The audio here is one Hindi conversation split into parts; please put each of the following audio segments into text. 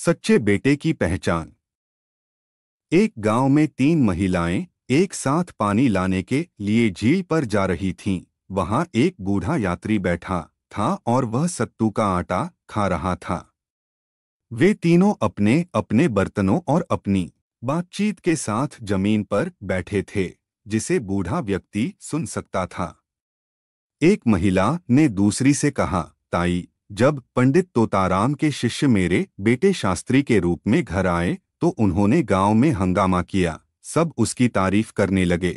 सच्चे बेटे की पहचान। एक गांव में 3 महिलाएं एक साथ पानी लाने के लिए झील पर जा रही थीं। वहां एक बूढ़ा यात्री बैठा था और वह सत्तू का आटा खा रहा था। वे तीनों अपने अपने बर्तनों और अपनी बातचीत के साथ जमीन पर बैठे थे, जिसे बूढ़ा व्यक्ति सुन सकता था। एक महिला ने दूसरी से कहा, ताई, जब पंडित तोताराम के शिष्य मेरे बेटे शास्त्री के रूप में घर आए तो उन्होंने गांव में हंगामा किया। सब उसकी तारीफ करने लगे।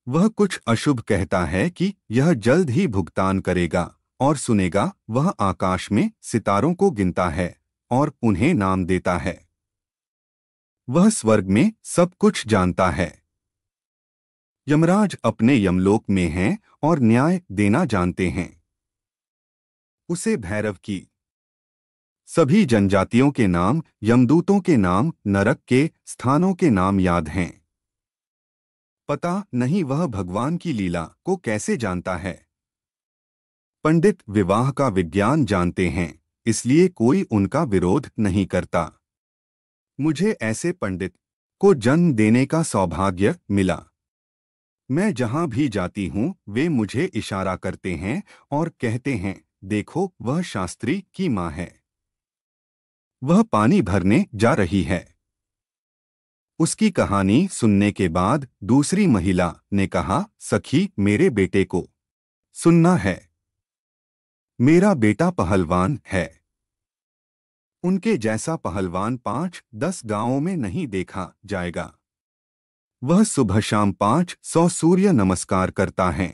वह कुछ अशुभ कहता है कि यह जल्द ही भुगतान करेगा और सुनेगा। वह आकाश में सितारों को गिनता है और उन्हें नाम देता है। वह स्वर्ग में सब कुछ जानता है। यमराज अपने यमलोक में हैं और न्याय देना जानते हैं। उसे भैरव की सभी जनजातियों के नाम, यमदूतों के नाम, नरक के स्थानों के नाम याद हैं। पता नहीं वह भगवान की लीला को कैसे जानता है। पंडित विवाह का विज्ञान जानते हैं, इसलिए कोई उनका विरोध नहीं करता। मुझे ऐसे पंडित को जन्म देने का सौभाग्य मिला। मैं जहां भी जाती हूं वे मुझे इशारा करते हैं और कहते हैं, देखो वह शास्त्री की माँ है। वह पानी भरने जा रही है। उसकी कहानी सुनने के बाद दूसरी महिला ने कहा, सखी, मेरे बेटे को सुनना है। मेरा बेटा पहलवान है। उनके जैसा पहलवान 5-10 गांवों में नहीं देखा जाएगा। वह सुबह शाम 500 सूर्य नमस्कार करता है।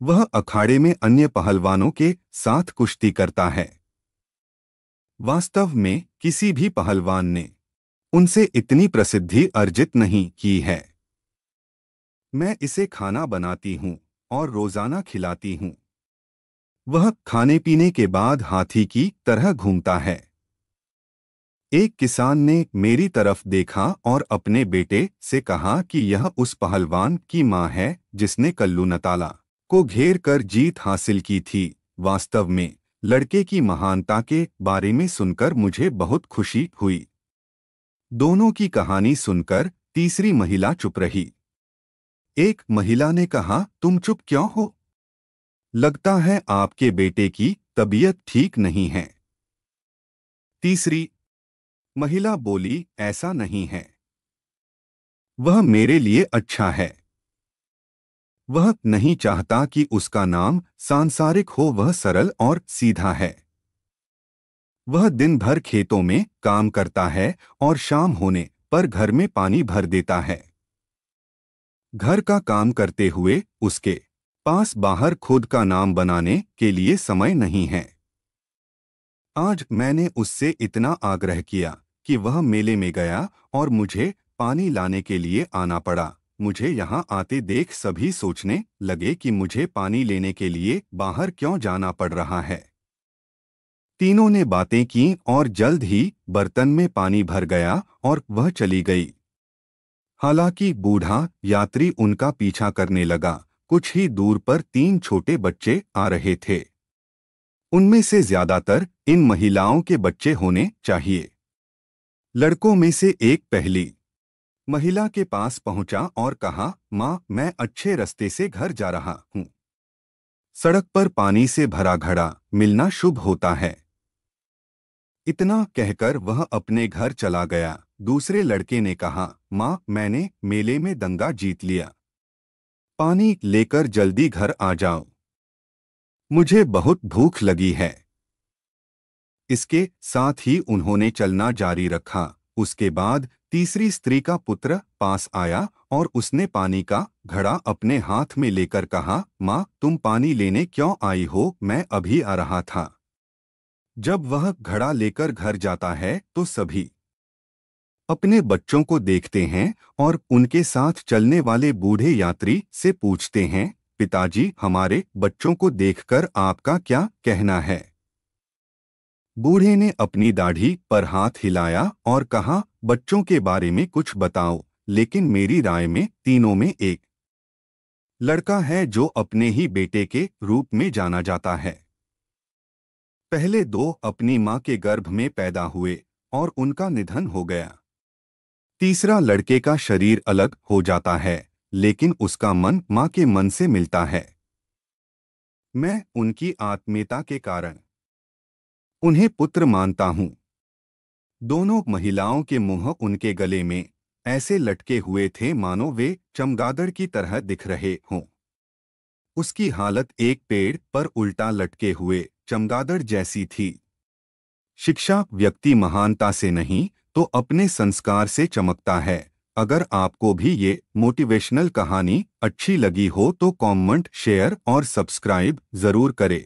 वह अखाड़े में अन्य पहलवानों के साथ कुश्ती करता है। वास्तव में किसी भी पहलवान ने उनसे इतनी प्रसिद्धि अर्जित नहीं की है। मैं इसे खाना बनाती हूँ और रोजाना खिलाती हूँ। वह खाने पीने के बाद हाथी की तरह घूमता है। एक किसान ने मेरी तरफ देखा और अपने बेटे से कहा कि यह उस पहलवान की माँ है जिसने कल्लू नताला को घेर कर जीत हासिल की थी। वास्तव में लड़के की महानता के बारे में सुनकर मुझे बहुत खुशी हुई। दोनों की कहानी सुनकर तीसरी महिला चुप रही। एक महिला ने कहा, तुम चुप क्यों हो? लगता है आपके बेटे की तबीयत ठीक नहीं है। तीसरी महिला बोली, ऐसा नहीं है। वह मेरे लिए अच्छा है। वह नहीं चाहता कि उसका नाम सांसारिक हो। वह सरल और सीधा है। वह दिन भर खेतों में काम करता है और शाम होने पर घर में पानी भर देता है। घर का काम करते हुए उसके पास बाहर खुद का नाम बनाने के लिए समय नहीं है। आज मैंने उससे इतना आग्रह किया कि वह मेले में गया और मुझे पानी लाने के लिए आना पड़ा। मुझे यहाँ आते देख सभी सोचने लगे कि मुझे पानी लेने के लिए बाहर क्यों जाना पड़ रहा है। तीनों ने बातें की और जल्द ही बर्तन में पानी भर गया और वह चली गई। हालांकि बूढ़ा यात्री उनका पीछा करने लगा। कुछ ही दूर पर 3 छोटे बच्चे आ रहे थे। उनमें से ज्यादातर इन महिलाओं के बच्चे होने चाहिए। लड़कों में से एक पहली महिला के पास पहुंचा और कहा, माँ, मैं अच्छे रास्ते से घर जा रहा हूँ। सड़क पर पानी से भरा घड़ा मिलना शुभ होता है। इतना कहकर वह अपने घर चला गया। दूसरे लड़के ने कहा, माँ, मैंने मेले में दंगा जीत लिया। पानी लेकर जल्दी घर आ जाओ। मुझे बहुत भूख लगी है। इसके साथ ही उन्होंने चलना जारी रखा। उसके बाद तीसरी स्त्री का पुत्र पास आया और उसने पानी का घड़ा अपने हाथ में लेकर कहा, माँ, तुम पानी लेने क्यों आई हो? मैं अभी आ रहा था। जब वह घड़ा लेकर घर जाता है तो सभी अपने बच्चों को देखते हैं और उनके साथ चलने वाले बूढ़े यात्री से पूछते हैं, पिताजी, हमारे बच्चों को देखकर आपका क्या कहना है? बूढ़े ने अपनी दाढ़ी पर हाथ हिलाया और कहा, बच्चों के बारे में कुछ बताओ, लेकिन मेरी राय में तीनों में एक लड़का है जो अपने ही बेटे के रूप में जाना जाता है। पहले दो अपनी मां के गर्भ में पैदा हुए और उनका निधन हो गया। तीसरा लड़के का शरीर अलग हो जाता है, लेकिन उसका मन मां के मन से मिलता है। मैं उनकी आत्मीयता के कारण उन्हें पुत्र मानता हूं। दोनों महिलाओं के मुंह उनके गले में ऐसे लटके हुए थे मानो वे चमगादड़ की तरह दिख रहे हों। उसकी हालत एक पेड़ पर उल्टा लटके हुए चमगादड़ जैसी थी। शिक्षा व्यक्ति महानता से नहीं तो अपने संस्कार से चमकता है। अगर आपको भी ये मोटिवेशनल कहानी अच्छी लगी हो तो कमेंट, शेयर और सब्सक्राइब जरूर करें।